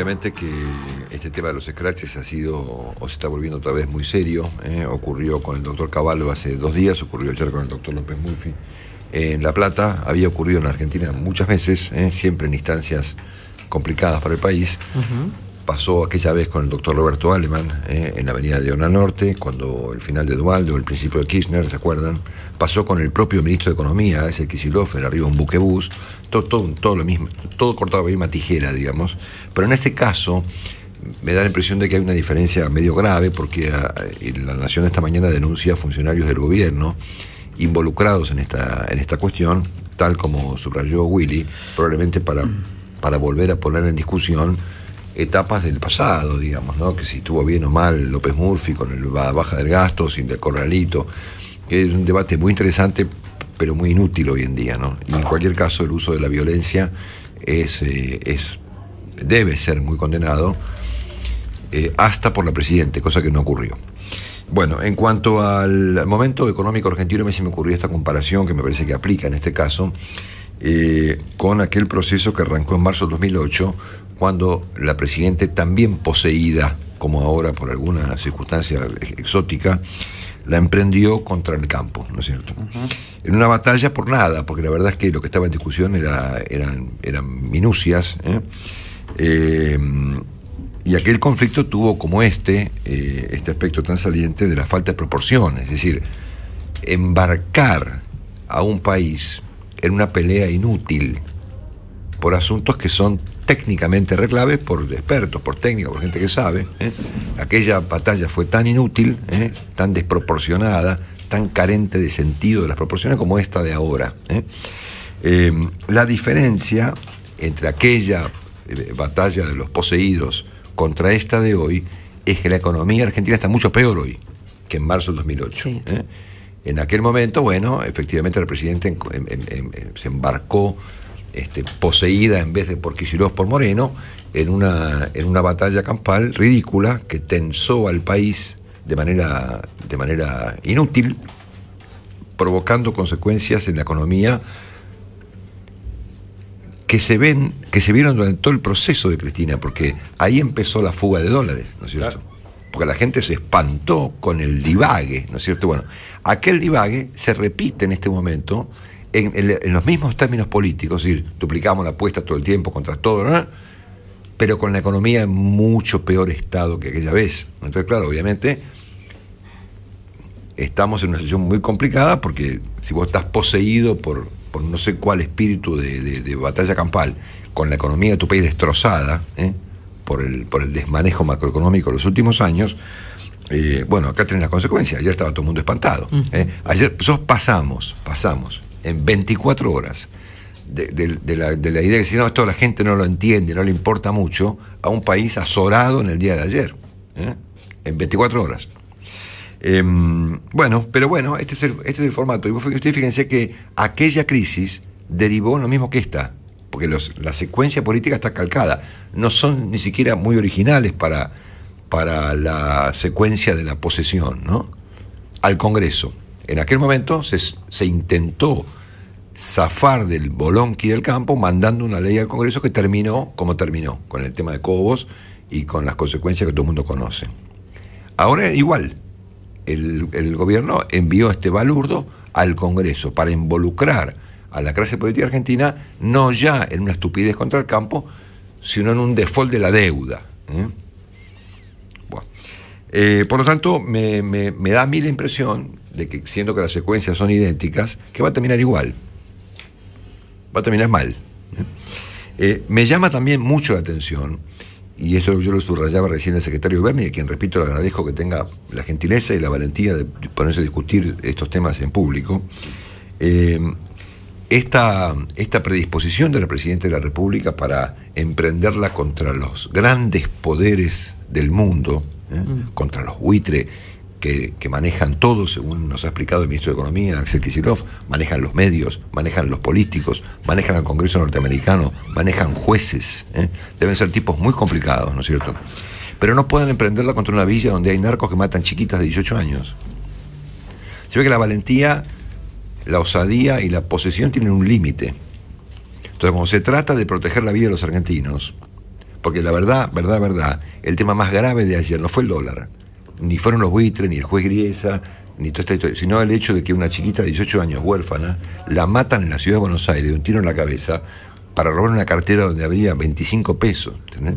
obviamente que este tema de los scratches ha sido, o se está volviendo otra vez muy serio. Ocurrió con el doctor Cavallo hace 2 días, ocurrió ayer con el doctor López Murphy en La Plata, había ocurrido en la Argentina muchas veces, siempre en instancias complicadas para el país. Pasó aquella vez con el doctor Roberto Aleman, en la avenida Diagonal Norte, cuando el final de Duhalde, el principio de Kirchner, ¿se acuerdan? Pasó con el propio ministro de Economía, ese Kicillof, en arriba un buquebús, todo lo mismo, todo cortado por la misma tijera, digamos. Pero en este caso me da la impresión de que hay una diferencia medio grave, porque La Nación esta mañana denuncia a funcionarios del gobierno involucrados en esta cuestión, tal como subrayó Willy, probablemente para volver a poner en discusión etapas del pasado, digamos, ¿no? Que si estuvo bien o mal López Murphy con la baja del gasto, sin del corralito, que es un debate muy interesante, pero muy inútil hoy en día, ¿no? Y en cualquier caso, el uso de la violencia debe ser muy condenado, hasta por la Presidente, cosa que no ocurrió. Bueno, en cuanto al momento económico argentino, a mí se me ocurrió esta comparación que me parece que aplica en este caso, con aquel proceso que arrancó en marzo de 2008, cuando la Presidente, también poseída, como ahora por alguna circunstancia exótica, la emprendió contra el campo, ¿no es cierto? En una batalla por nada, porque la verdad es que lo que estaba en discusión eran minucias, y aquel conflicto tuvo como este aspecto tan saliente de la falta de proporciones, es decir, embarcar a un país en una pelea inútil por asuntos que son técnicamente arreglables por expertos, por técnicos, por gente que sabe. Aquella batalla fue tan inútil, tan desproporcionada, tan carente de sentido de las proporciones como esta de ahora. La diferencia entre aquella batalla de los poseídos contra esta de hoy es que la economía argentina está mucho peor hoy que en marzo del 2008. Sí. En aquel momento, bueno, efectivamente la Presidenta se embarcó poseída en vez de por Kicillof, por Moreno, en una batalla campal ridícula que tensó al país de manera inútil, provocando consecuencias en la economía que se vieron durante todo el proceso de Cristina, porque ahí empezó la fuga de dólares, ¿no es cierto? Claro. Porque la gente se espantó con el divague, ¿no es cierto? Bueno, aquel divague se repite en este momento en los mismos términos políticos, es decir, duplicamos la apuesta todo el tiempo contra todo, ¿no? Pero con la economía en mucho peor estado que aquella vez. Entonces, claro, obviamente estamos en una situación muy complicada, porque si vos estás poseído por no sé cuál espíritu de batalla campal, con la economía de tu país destrozada, por el desmanejo macroeconómico de los últimos años, bueno, acá tenés las consecuencias. Ayer estaba todo el mundo espantado. Ayer nosotros pasamos en 24 horas de la idea de que si no, esto la gente no lo entiende, no le importa mucho, a un país azorado en el día de ayer, en 24 horas. Bueno, pero bueno, este es el formato. Y ustedes fíjense que aquella crisis derivó en lo mismo que esta, porque la secuencia política está calcada. No son ni siquiera muy originales para la secuencia de la posesión, ¿no? Al Congreso. En aquel momento se intentó zafar del bolonqui del campo mandando una ley al Congreso que terminó como terminó, con el tema de Cobos y con las consecuencias que todo el mundo conoce. Ahora igual, el gobierno envió este balurdo al Congreso para involucrar a la clase política argentina, no ya en una estupidez contra el campo, sino en un default de la deuda. Bueno. Por lo tanto, me da a mí la impresión de que, siendo que las secuencias son idénticas, que va a terminar igual. Va a terminar mal. Me llama también mucho la atención, y esto yo lo subrayaba recién el secretario Berni, a quien, repito, le agradezco que tenga la gentileza y la valentía de ponerse a discutir estos temas en público, esta predisposición de la Presidenta de la República para emprenderla contra los grandes poderes del mundo, contra los buitres que manejan todo, según nos ha explicado el ministro de Economía, Axel Kicillof, manejan los medios, manejan los políticos, manejan al Congreso norteamericano, manejan jueces, deben ser tipos muy complicados, ¿no es cierto? Pero no pueden emprenderla contra una villa donde hay narcos que matan chiquitas de 18 años. Se ve que la valentía, la osadía y la posesión tienen un límite. Entonces, cuando se trata de proteger la vida de los argentinos, Porque la verdad, el tema más grave de ayer no fue el dólar, ni fueron los buitres, ni el juez Griesa, ni toda esta historia, sino el hecho de que una chiquita de 18 años, huérfana, la matan en la ciudad de Buenos Aires de un tiro en la cabeza para robar una cartera donde habría 25 pesos. ¿Entendés?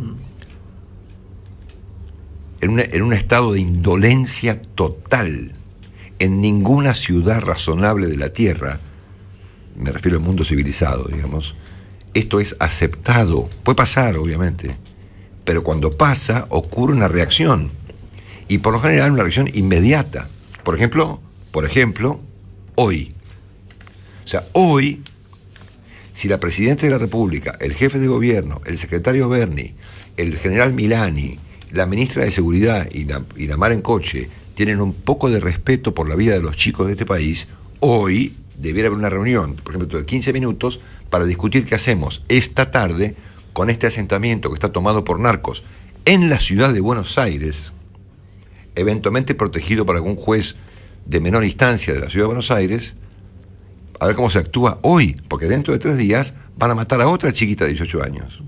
En un estado de indolencia total. En ninguna ciudad razonable de la Tierra, me refiero al mundo civilizado, digamos, esto es aceptado. Puede pasar, obviamente, pero cuando pasa, ocurre una reacción. Y por lo general una reacción inmediata. Por ejemplo, hoy. O sea, hoy, si la Presidenta de la República, el jefe de gobierno, el secretario Berni, el general Milani, la ministra de Seguridad y la Mar en Coche tienen un poco de respeto por la vida de los chicos de este país, hoy debiera haber una reunión, por ejemplo, de 15 minutos, para discutir qué hacemos esta tarde con este asentamiento que está tomado por narcos en la ciudad de Buenos Aires, eventualmente protegido por algún juez de menor instancia de la ciudad de Buenos Aires, a ver cómo se actúa hoy, porque dentro de 3 días van a matar a otra chiquita de 18 años.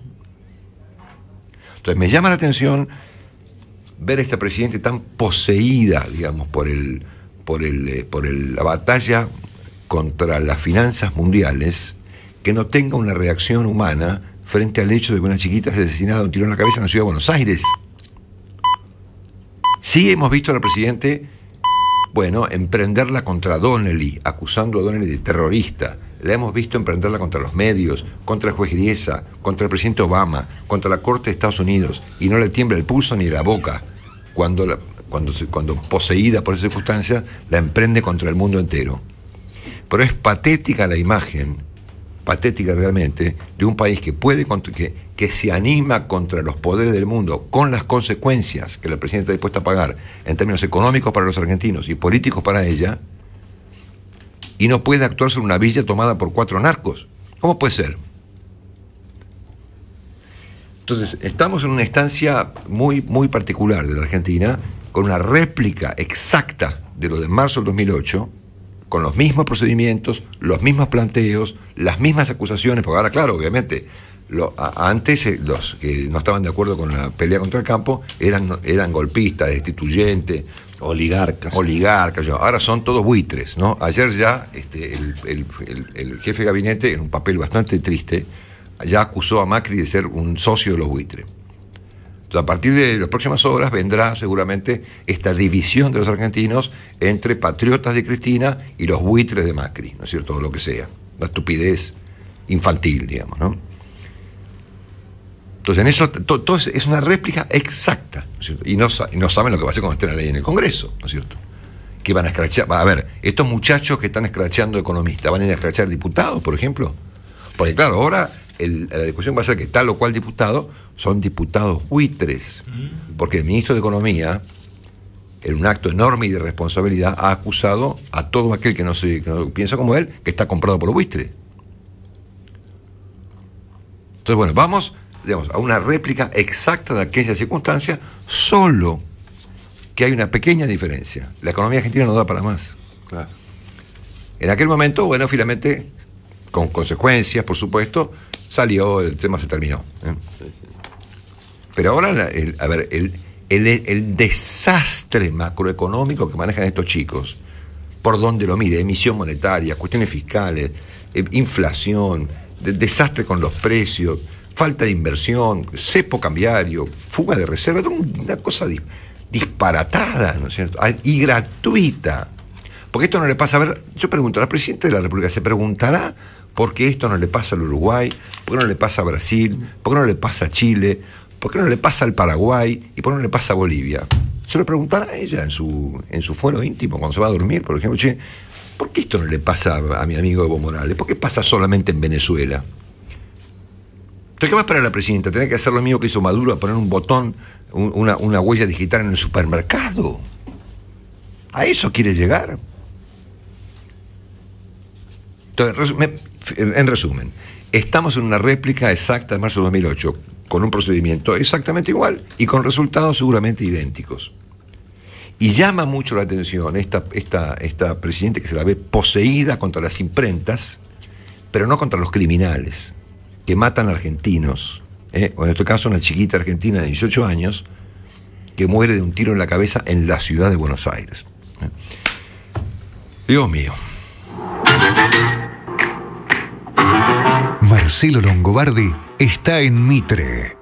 Entonces me llama la atención ver a esta presidenta tan poseída, digamos, por la batalla contra las finanzas mundiales, que no tenga una reacción humana frente al hecho de que una chiquita sea asesinada de un tiro en la cabeza en la ciudad de Buenos Aires. Sí hemos visto al presidente, emprenderla contra Donnelly, acusando a Donnelly de terrorista. La hemos visto emprenderla contra los medios, contra el juez Griesa, contra el presidente Obama, contra la Corte de Estados Unidos, y no le tiembla el pulso ni la boca cuando poseída por esa circunstancia la emprende contra el mundo entero. Pero es patética la imagen, patética realmente, de un país que que se anima contra los poderes del mundo, con las consecuencias que la presidenta está dispuesta a pagar en términos económicos para los argentinos y políticos para ella, y no puede actuar sobre una villa tomada por 4 narcos. ¿Cómo puede ser? Entonces, estamos en una instancia muy, muy particular de la Argentina, con una réplica exacta de lo de marzo del 2008, con los mismos procedimientos, los mismos planteos, las mismas acusaciones, porque ahora, claro, obviamente, antes los que no estaban de acuerdo con la pelea contra el campo eran golpistas, destituyentes, oligarcas, ahora son todos buitres, ¿no? Ayer ya el jefe de gabinete, en un papel bastante triste, ya acusó a Macri de ser un socio de los buitres. Entonces, a partir de las próximas horas vendrá seguramente esta división de los argentinos entre patriotas de Cristina y los buitres de Macri, ¿no es cierto? O lo que sea, una estupidez infantil, digamos, ¿no? Entonces, en eso todo es una réplica exacta, ¿no es cierto? Y no saben lo que va a hacer cuando estén ahí en el Congreso, ¿no es cierto? Que van a escrachar. A ver, estos muchachos que están escrachando economistas, ¿van a ir a escrachar diputados, por ejemplo? Porque, claro, ahora la discusión va a ser que tal o cual diputado son diputados buitres, porque el ministro de Economía, en un acto enorme y de responsabilidad, ha acusado a todo aquel que no piensa como él, que está comprado por buitres. Entonces, bueno, vamos, digamos, a una réplica exacta de aquella circunstancia, solo que hay una pequeña diferencia. La economía argentina no da para más. Claro. En aquel momento, bueno, finalmente, con consecuencias, por supuesto, salió, el tema se terminó. Sí, sí. Pero ahora, el desastre macroeconómico que manejan estos chicos, por donde lo mide, emisión monetaria, cuestiones fiscales, inflación, desastre con los precios, falta de inversión, cepo cambiario, fuga de reservas, una cosa disparatada, ¿no es cierto? Y gratuita. Porque esto no le pasa, a ver, yo pregunto, ¿la Presidenta de la República se preguntará por qué esto no le pasa al Uruguay, por qué no le pasa a Brasil, por qué no le pasa a Chile, por qué no le pasa al Paraguay y por qué no le pasa a Bolivia? Se lo preguntará a ella en su fuero íntimo cuando se va a dormir, por ejemplo, che, ¿por qué esto no le pasa a mi amigo Evo Morales? ¿Por qué pasa solamente en Venezuela? Entonces, ¿qué va a esperar la Presidenta? ¿Tener que hacer lo mismo que hizo Maduro, a poner un botón, una huella digital en el supermercado? ¿A eso quiere llegar? Entonces, en resumen, estamos en una réplica exacta de marzo de 2008, con un procedimiento exactamente igual y con resultados seguramente idénticos. Y llama mucho la atención esta presidenta que se la ve poseída contra las imprentas, pero no contra los criminales, que matan argentinos, o en este caso una chiquita argentina de 18 años, que muere de un tiro en la cabeza en la ciudad de Buenos Aires. Dios mío. Marcelo Longobardi está en Mitre.